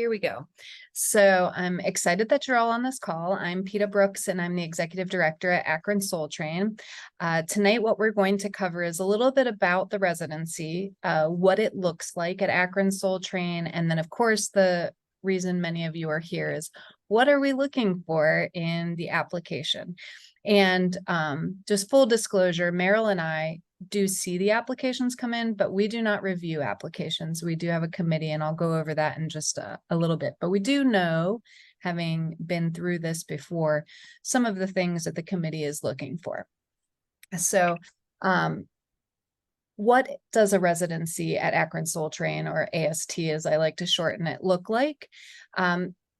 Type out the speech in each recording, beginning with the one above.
Here we go. So I'm excited that you're all on this call. I'm Pita Brooks, and I'm the Executive Director at Akron Soul Train. Tonight, what we're going to cover is a little bit about the residency, what it looks like at Akron Soul Train, and then, of course, the reason many of you are here is what are we looking for in the application? And just full disclosure, Meryl and I do see the applications come in, but we do not review applications. We do have a committee, and I'll go over that in just a little bit. But we do know, having been through this before, some of the things that the committee is looking for. So what does a residency at Akron Soul Train, or AST as I like to shorten it, look like?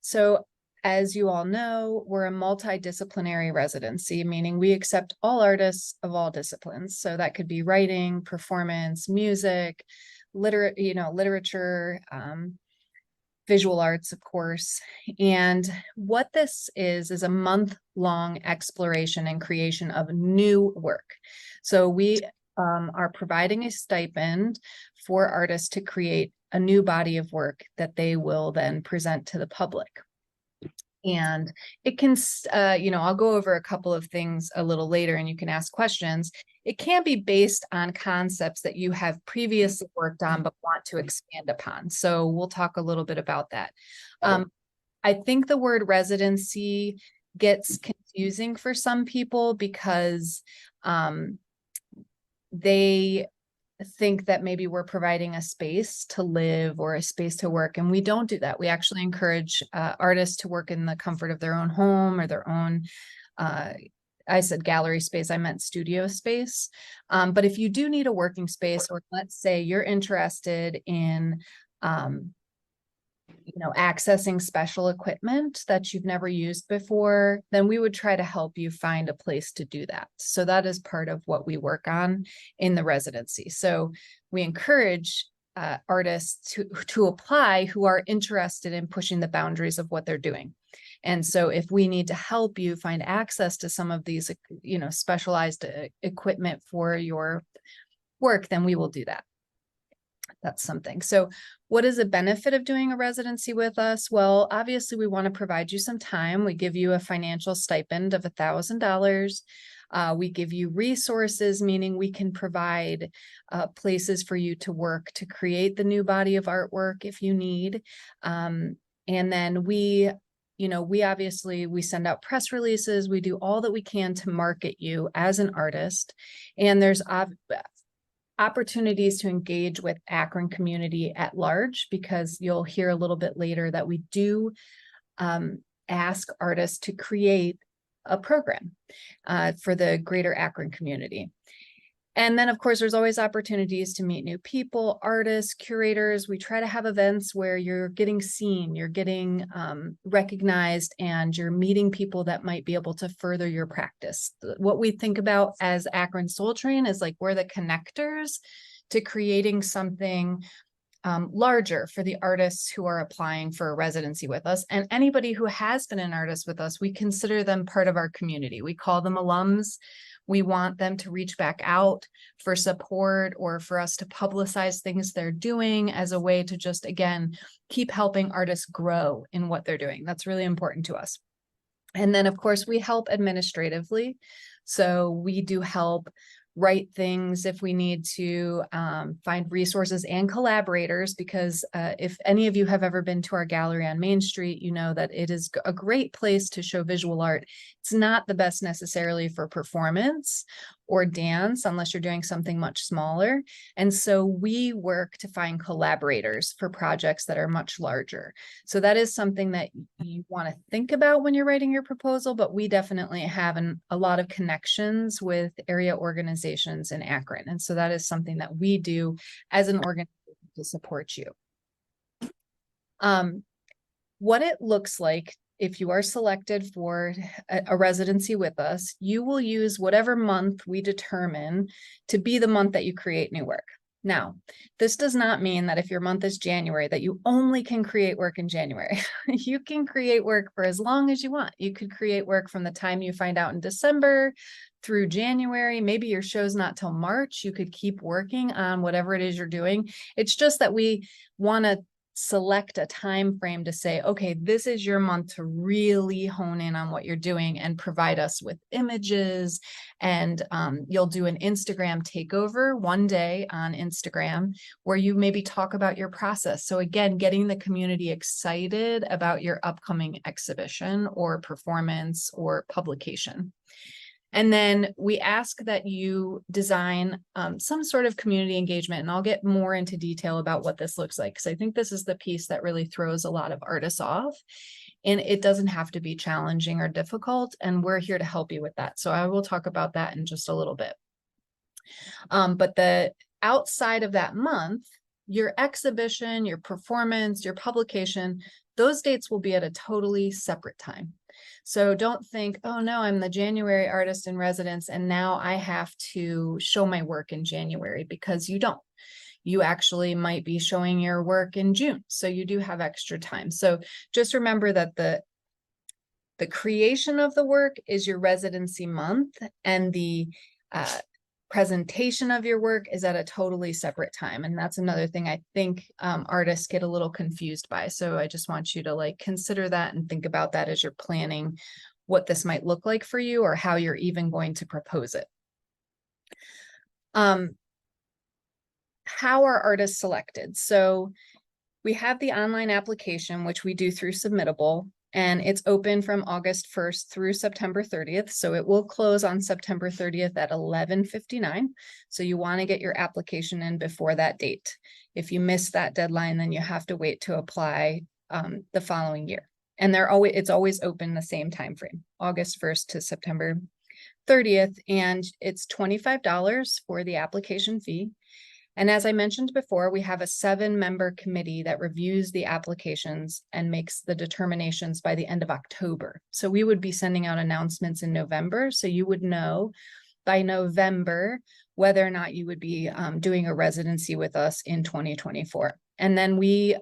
So as you all know, we're a multidisciplinary residency, meaning we accept all artists of all disciplines. So that could be writing, performance, music, literature, visual arts, of course. And what this is a month-long exploration and creation of new work. So we are providing a stipend for artists to create a new body of work that they will then present to the public. And it can, I'll go over a couple of things a little later and you can ask questions. It can be based on concepts that you have previously worked on but want to expand upon. So we'll talk a little bit about that. I think the word residency gets confusing for some people because they think that maybe we're providing a space to live or a space to work, and we don't do that. We actually encourage artists to work in the comfort of their own home or their own, I said gallery space, I meant studio space. But if you do need a working space, or let's say you're interested in accessing special equipment that you've never used before, then we would try to help you find a place to do that. So that is part of what we work on in the residency. So we encourage artists to apply who are interested in pushing the boundaries of what they're doing. And so if we need to help you find access to some of these, specialized equipment for your work, then we will do that. That's something. So what is the benefit of doing a residency with us? Well, obviously we want to provide you some time. We give you a financial stipend of $1,000. We give you resources, meaning we can provide places for you to work to create the new body of artwork if you need. And then we send out press releases. We do all that we can to market you as an artist. And there's opportunities to engage with Akron community at large, because you'll hear a little bit later that we do ask artists to create a program for the greater Akron community. And then, of course, there's always opportunities to meet new people, artists, curators. We try to have events where you're getting seen, you're getting recognized, and you're meeting people that might be able to further your practice. What we think about as Akron Soul Train is like we're the connectors to creating something larger for the artists who are applying for a residency with us. And anybody who has been an artist with us, we consider them part of our community. We call them alums. We want them to reach back out for support or for us to publicize things they're doing as a way to just, again, keep helping artists grow in what they're doing. That's really important to us. And then, of course, we help administratively. So we do help write things if we need to, find resources and collaborators, because if any of you have ever been to our gallery on Main Street, you know that it is a great place to show visual art. It's not the best necessarily for performance or dance unless you're doing something much smaller. And so we work to find collaborators for projects that are much larger. So that is something that you want to think about when you're writing your proposal, but we definitely have a lot of connections with area organizations in Akron. And so that is something that we do as an organization to support you. What it looks like if you are selected for a residency with us, you will use whatever month we determine to be the month that you create new work. Now, this does not mean that if your month is January, that you only can create work in January. You can create work for as long as you want. You could create work from the time you find out in December through January. Maybe your show's not till March. You could keep working on whatever it is you're doing. It's just that we want to select a time frame to say, okay, this is your month to really hone in on what you're doing and provide us with images. And you'll do an Instagram takeover one day on Instagram where you maybe talk about your process. So again, getting the community excited about your upcoming exhibition or performance or publication. And then we ask that you design some sort of community engagement, and I'll get more into detail about what this looks like, because I think this is the piece that really throws a lot of artists off, and it doesn't have to be challenging or difficult, and we're here to help you with that. So I will talk about that in just a little bit. But the outside of that month, your exhibition, your performance, your publication, those dates will be at a totally separate time. So don't think, oh no, I'm the January artist in residence and now I have to show my work in January, because you don't. You actually might be showing your work in June. So you do have extra time. So just remember that the creation of the work is your residency month, and the presentation of your work is at a totally separate time. And that's another thing I think artists get a little confused by. So I just want you to like consider that and think about that as you're planning what this might look like for you, or how you're even going to propose it. How are artists selected? So we have the online application, which we do through Submittable, and it's open from August 1st through September 30th. So it will close on September 30th at 11:59. So you want to get your application in before that date. If you miss that deadline, then you have to wait to apply the following year. And it's always open the same time frame, August 1st to September 30th, and it's $25 for the application fee. And as I mentioned before, we have a 7-member committee that reviews the applications and makes the determinations by the end of October. So we would be sending out announcements in November, so you would know by November whether or not you would be doing a residency with us in 2024. And then we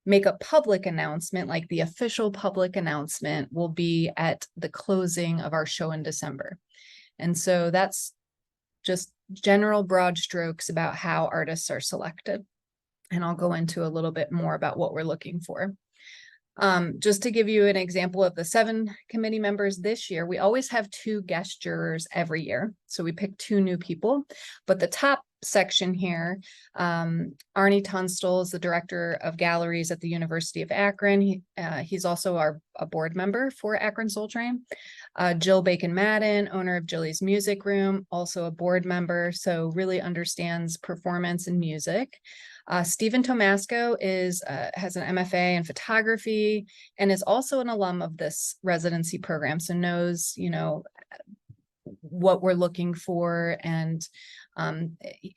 make a public announcement, like the official public announcement will be at the closing of our show in December. And so that's just general broad strokes about how artists are selected. And I'll go into a little bit more about what we're looking for. Just to give you an example of the 7 committee members this year, we always have 2 guest jurors every year. So we pick 2 new people, but the top section here, Arnie Tunstall is the director of galleries at the University of Akron. He's also a board member for Akron Soul Train. Jill Bacon-Madden, owner of Jilly's Music Room, also a board member, so really understands performance and music. Stephen Tomasco has an MFA in photography and is also an alum of this residency program, so knows, what we're looking for. And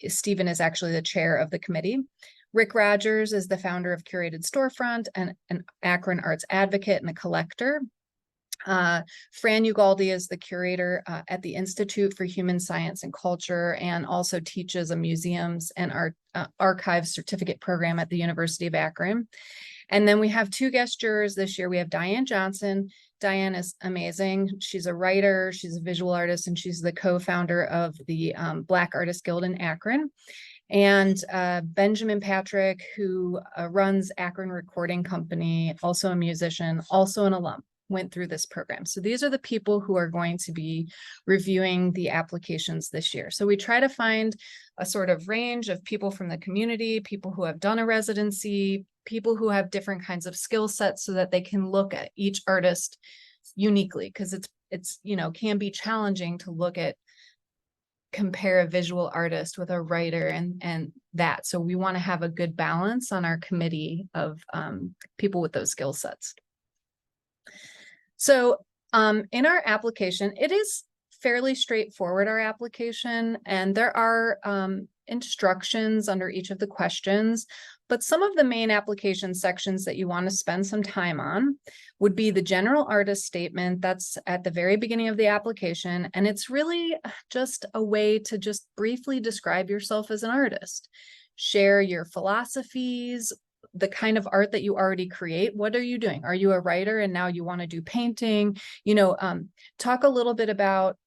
Stephen is actually the chair of the committee. Rick Rogers is the founder of Curated Storefront and an Akron arts advocate and a collector. Fran Ugaldi is the curator at the Institute for Human Science and Culture, and also teaches a museums and art archives certificate program at the University of Akron. And then we have 2 guest jurors this year. We have Diane Johnson. Diane is amazing. She's a writer, she's a visual artist, and she's the co-founder of the Black Artists Guild in Akron. And Benjamin Patrick, who runs Akron Recording Company, also a musician, also an alum, went through this program. So these are the people who are going to be reviewing the applications this year. So we try to find a sort of range of people from the community, people who have done a residency, people who have different kinds of skill sets, so that they can look at each artist uniquely, because it's can be challenging to compare a visual artist with a writer and that. So we want to have a good balance on our committee of people with those skill sets. So in our application, it is fairly straightforward, our application, and there are instructions under each of the questions, but some of the main application sections that you want to spend some time on would be the general artist statement. That's at the very beginning of the application, and it's really just a way to just briefly describe yourself as an artist. Share your philosophies, the kind of art that you already create. What are you doing? Are you a writer and now you want to do painting? Talk a little bit about,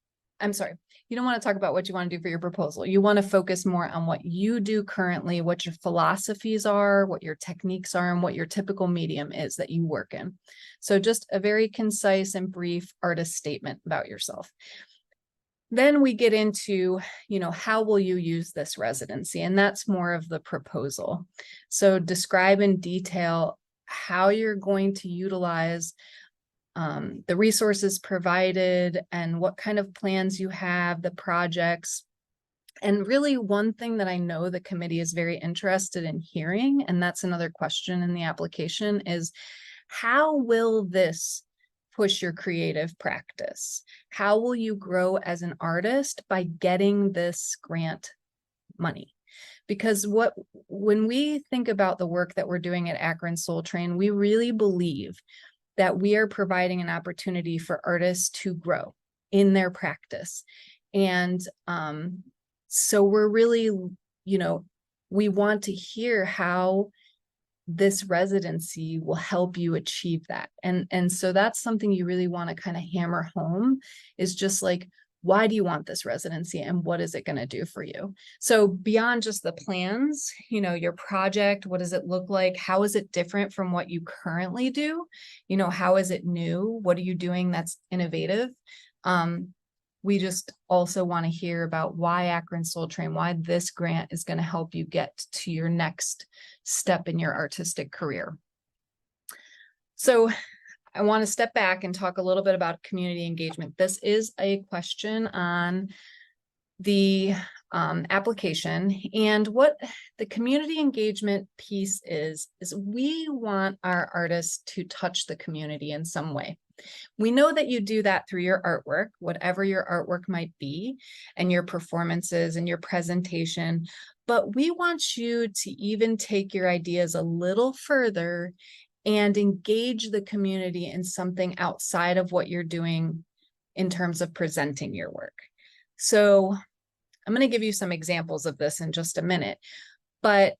you don't want to talk about what you want to do for your proposal. You want to focus more on what you do currently, what your philosophies are, what your techniques are, and what your typical medium is that you work in. So just a very concise and brief artist statement about yourself. Then we get into, how will you use this residency? And that's more of the proposal. So describe in detail how you're going to utilize the resources provided and what kind of plans you have, the projects. And really one thing that I know the committee is very interested in hearing, and that's another question in the application, is how will this push your creative practice? How will you grow as an artist by getting this grant money? Because when we think about the work that we're doing at Akron Soul Train, we really believe that we are providing an opportunity for artists to grow in their practice. And so we're really, we want to hear how this residency will help you achieve that. And so that's something you really want to kind of hammer home, is just like, why do you want this residency and what is it going to do for you? So beyond just the plans, your project, what does it look like? How is it different from what you currently do? How is it new? What are you doing that's innovative? We just also want to hear about why Akron Soul Train, why this grant is going to help you get to your next step in your artistic career. So I want to step back and talk a little bit about community engagement. This is a question on the application, and what the community engagement piece is we want our artists to touch the community in some way. We know that you do that through your artwork, whatever your artwork might be, and your performances and your presentation, but we want you to even take your ideas a little further and engage the community in something outside of what you're doing in terms of presenting your work. So I'm going to give you some examples of this in just a minute, but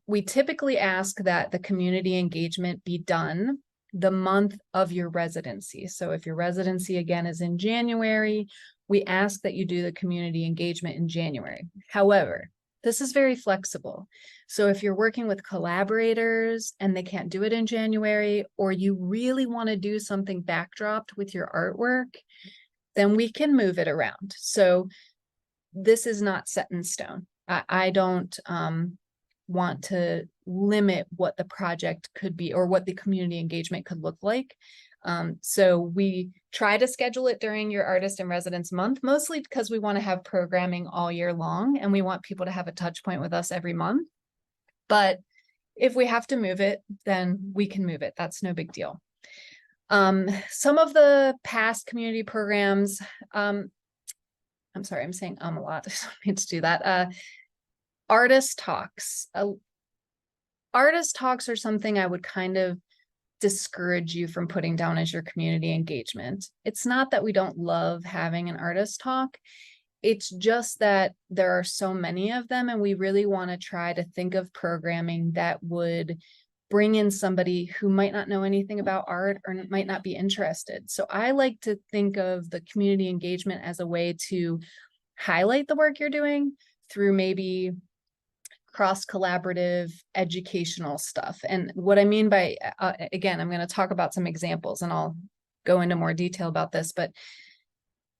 we typically ask that the community engagement be done the month of your residency. So if your residency again is in January, we ask that you do the community engagement in January. However, this is very flexible. So if you're working with collaborators and they can't do it in January, or you really want to do something backdropped with your artwork, then we can move it around. So this is not set in stone. I don't want to limit what the project could be or what the community engagement could look like. So we try to schedule it during your artist in residence month, mostly because we want to have programming all year long and we want people to have a touch point with us every month. But if we have to move it, then we can move it. That's no big deal. Some of the past community programs, I'm sorry, I'm saying a lot. I don't need to do that. Artist talks. Artist talks are something I would kind of discourage you from putting down as your community engagement. It's not that we don't love having an artist talk. It's just that there are so many of them, and we really want to try to think of programming that would bring in somebody who might not know anything about art or might not be interested. So I like to think of the community engagement as a way to highlight the work you're doing through maybe cross-collaborative educational stuff. And what I mean by, again, I'm going to talk about some examples and I'll go into more detail about this, but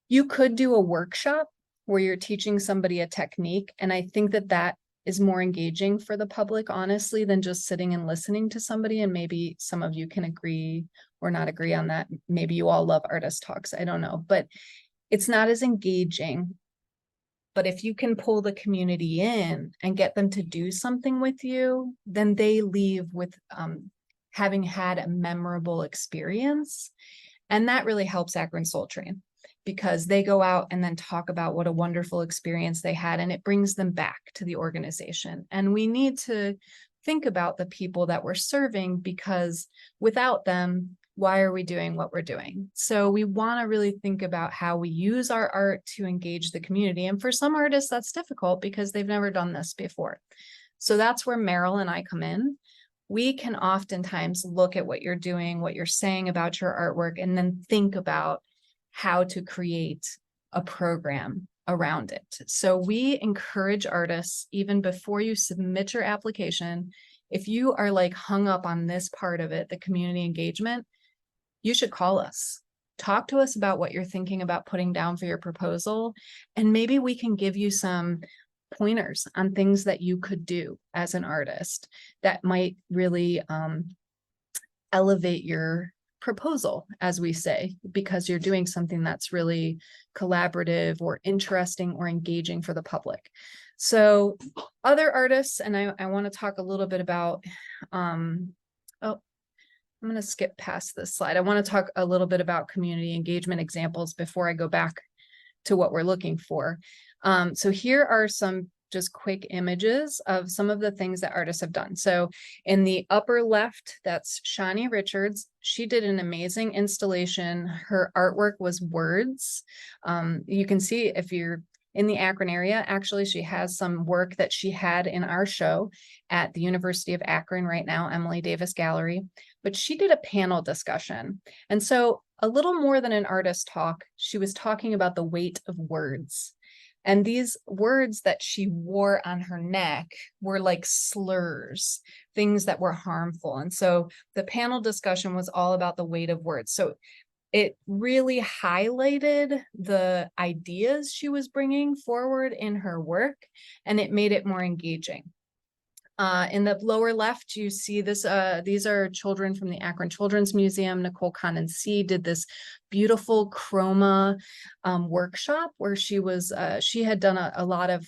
you could do a workshop where you're teaching somebody a technique. And I think that that is more engaging for the public, honestly, than just sitting and listening to somebody. And maybe some of you can agree or not agree on that. Maybe you all love artist talks. I don't know, but it's not as engaging. But if you can pull the community in and get them to do something with you, then they leave with having had a memorable experience. And that really helps Akron Soul Train, because they go out and then talk about what a wonderful experience they had, and it brings them back to the organization. And we need to think about the people that we're serving, because without them, why are we doing what we're doing? So we want to really think about how we use our art to engage the community. And for some artists, that's difficult because they've never done this before. So that's where Meryl and I come in. We can oftentimes look at what you're doing, what you're saying about your artwork, and then think about how to create a program around it. So we encourage artists, even before you submit your application, if you are like hung up on this part of it, the community engagement, you should call us. Talk to us about what you're thinking about putting down for your proposal, and maybe we can give you some pointers on things that you could do as an artist that might really elevate your proposal, as we say, because you're doing something that's really collaborative or interesting or engaging for the public. So other artists, and I want to talk a little bit about, I'm going to skip past this slide. I want to talk a little bit about community engagement examples before I go back to what we're looking for. So here are some just quick images of some of the things that artists have done. So in the upper left, that's Shawnee Richards. She did an amazing installation. Her artwork was words. You can see if you're in the Akron area, actually, she has some work that she had in our show at the University of Akron right now, Emily Davis Gallery, but she did a panel discussion. And so a little more than an artist talk, she was talking about the weight of words. And these words that she wore on her neck were like slurs, things that were harmful. And so the panel discussion was all about the weight of words. So it really highlighted the ideas she was bringing forward in her work, and it made it more engaging. In the lower left, you see this, these are children from the Akron Children's Museum. Nicole Condensee did this beautiful chroma workshop where she had done a lot of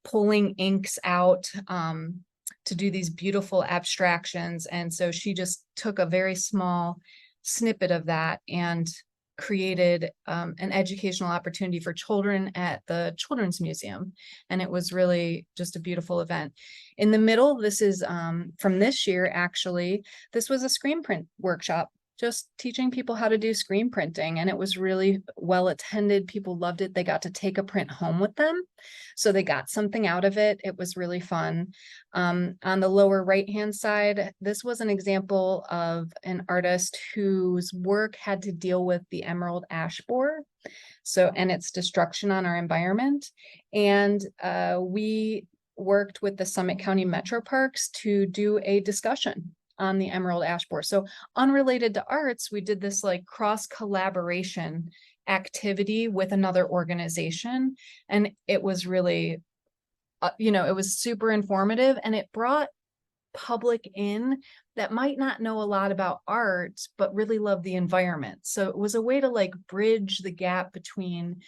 pulling inks out to do these beautiful abstractions. And so she just took a very small snippet of that and created an educational opportunity for children at the Children's Museum. And it was really just a beautiful event. In the middle, this is from this year, actually. This was a screen print workshop, just teaching people how to do screen printing. And it was really well attended. People loved it. They got to take a print home with them. So they got something out of it. It was really fun. On the lower right-hand side, this was an example of an artist whose work had to deal with the emerald ash borer. So, and its destruction on our environment. And we worked with the Summit County Metro Parks to do a discussion on the emerald ash borer. So unrelated to arts, we did this like cross collaboration activity with another organization. And it was really, it was super informative, and it brought public in that might not know a lot about art, but really love the environment. So it was a way to like bridge the gap between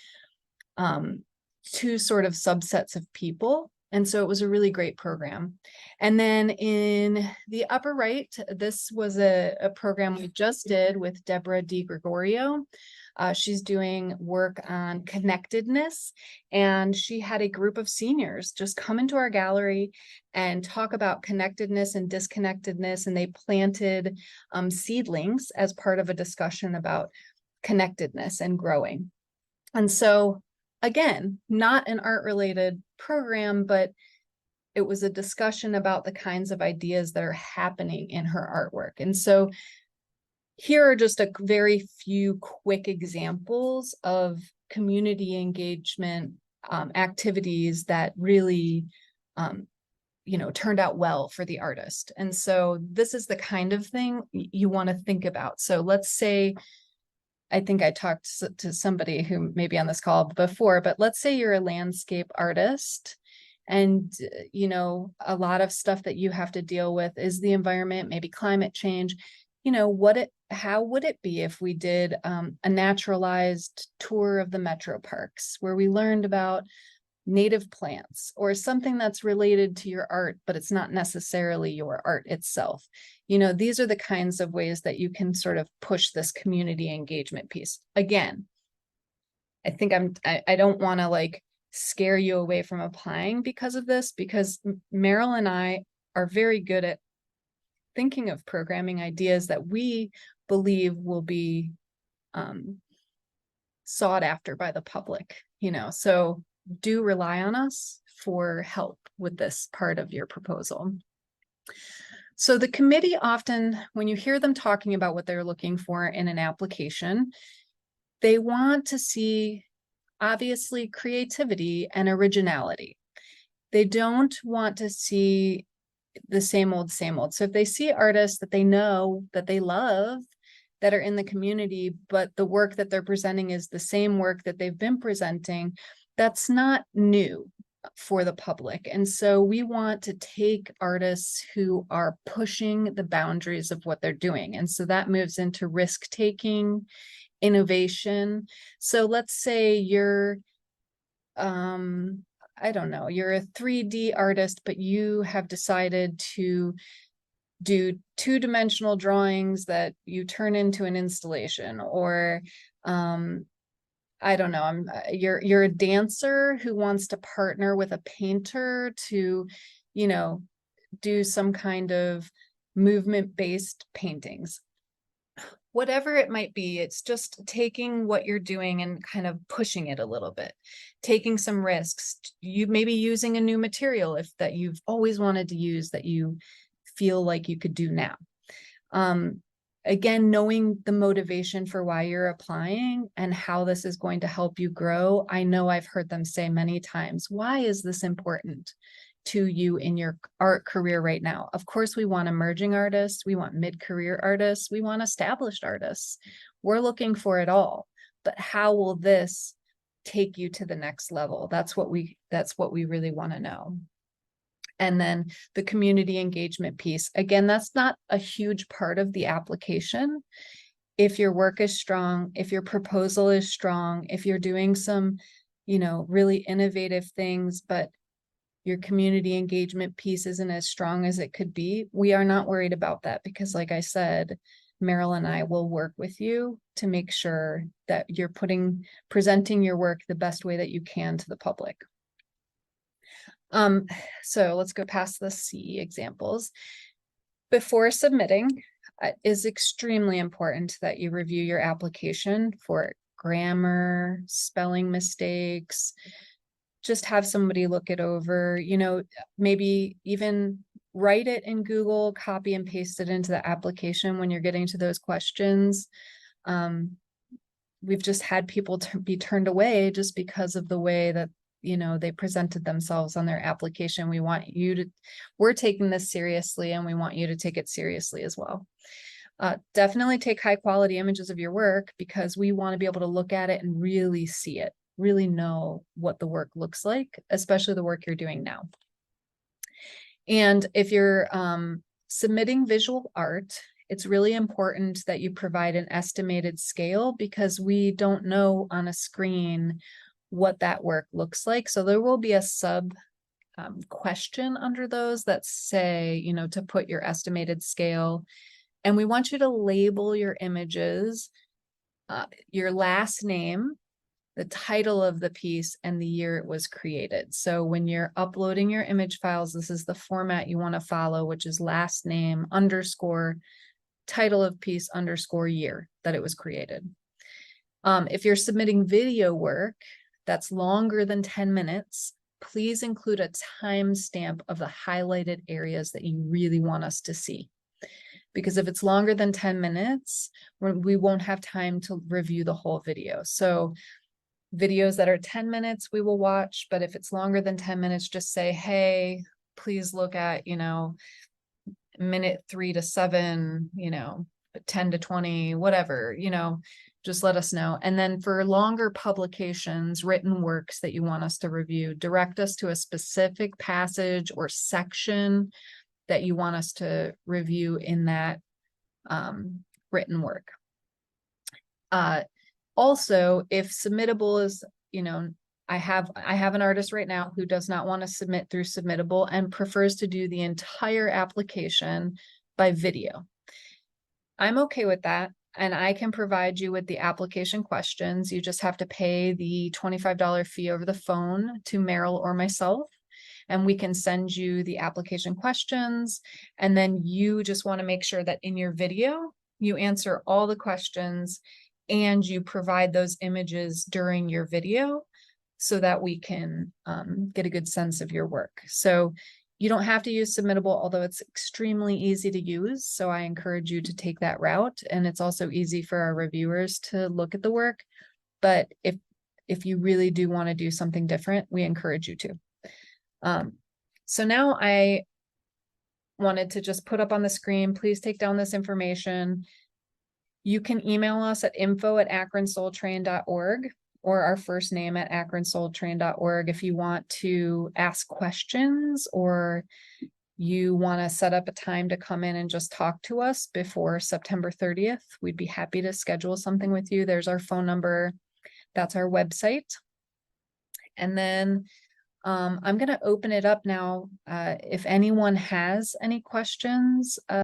two sort of subsets of people. And so it was a really great program. And then in the upper right, this was a program we just did with Deborah DiGregorio. She's doing work on connectedness, and she had a group of seniors just come into our gallery and talk about connectedness and disconnectedness, and they planted seedlings as part of a discussion about connectedness and growing. And so again, not an art-related program, but it was a discussion about the kinds of ideas that are happening in her artwork. And so here are just a very few quick examples of community engagement activities that really, turned out well for the artist. And so this is the kind of thing you want to think about. So let's say, I think I talked to somebody who may be on this call before, but let's say you're a landscape artist and, a lot of stuff that you have to deal with is the environment, maybe climate change. How would it be if we did a naturalized tour of the metro parks where we learned about native plants or something that's related to your art, but it's not necessarily your art itself? These are the kinds of ways that you can sort of push this community engagement piece. Again, I think I don't want to like scare you away from applying because of this, because Meryl and I are very good at thinking of programming ideas that we believe will be sought after by the public, so do rely on us for help with this part of your proposal. So the committee often, when you hear them talking about what they're looking for in an application, they want to see obviously creativity and originality. They don't want to see the same old, same old. So if they see artists that they know, that they love, that are in the community, but the work that they're presenting is the same work that they've been presenting, that's not new for the public. And so we want to take artists who are pushing the boundaries of what they're doing. And so that moves into risk taking, innovation. So let's say you're, I don't know, you're a 3D artist, but you have decided to do two-dimensional drawings that you turn into an installation, or I don't know, you're a dancer who wants to partner with a painter to, you know, do some kind of movement-based paintings. Whatever it might be, it's just taking what you're doing and kind of pushing it a little bit, taking some risks. You may be using a new material if that you've always wanted to use that you feel like you could do now. Again, knowing the motivation for why you're applying and how this is going to help you grow. I know I've heard them say many times, why is this important to you in your art career right now? Of course, we want emerging artists, we want mid-career artists, we want established artists. We're looking for it all, but how will this take you to the next level? That's what we really want to know. And then the community engagement piece. Again, that's not a huge part of the application. If your work is strong, if your proposal is strong, if you're doing some, you know, really innovative things, but your community engagement piece isn't as strong as it could be, we are not worried about that, because like I said, Meryl and I will work with you to make sure that you're presenting your work the best way that you can to the public. So let's go past the C examples. Before submitting, it is extremely important that you review your application for grammar, spelling mistakes. Just have somebody look it over, you know, maybe even write it in Google, copy and paste it into the application when you're getting to those questions. We've just had people be turned away just because of the way that, you know, they presented themselves on their application. We're taking this seriously, and we want you to take it seriously as well. Definitely take high quality images of your work, because we want to be able to look at it and really see it, really know what the work looks like, especially the work you're doing now. And if you're submitting visual art, it's really important that you provide an estimated scale, because we don't know on a screen what that work looks like. So there will be a sub question under those that say, you know, to put your estimated scale. And we want you to label your images, your last name, the title of the piece, and the year it was created. So when you're uploading your image files, this is the format you want to follow, which is last name underscore title of piece underscore year that it was created. If you're submitting video work that's longer than 10 minutes, please include a timestamp of the highlighted areas that you really want us to see. Because if it's longer than 10 minutes, we won't have time to review the whole video. So videos that are 10 minutes, we will watch, but if it's longer than 10 minutes, just say, hey, please look at, you know, minute 3 to 7, you know, 10 to 20, whatever, you know, just let us know. And then for longer publications, written works that you want us to review, direct us to a specific passage or section that you want us to review in that written work. Also, if submittable is, you know, I have an artist right now who does not want to submit through Submittable and prefers to do the entire application by video. I'm okay with that, and I can provide you with the application questions. You just have to pay the $25 fee over the phone to Meryl or myself, and we can send you the application questions. And then you just want to make sure that in your video, you answer all the questions and you provide those images during your video so that we can get a good sense of your work. So you don't have to use Submittable, although it's extremely easy to use. So I encourage you to take that route. And it's also easy for our reviewers to look at the work. But if you really do want to do something different, we encourage you to. So now I wanted to just put up on the screen, please take down this information. You can email us at info@akronsoultrain.org or our first name at akronsoultrain.org if you want to ask questions or you want to set up a time to come in and just talk to us before September 30th. We'd be happy to schedule something with you. There's our phone number. That's our website. And then I'm going to open it up now. If anyone has any questions,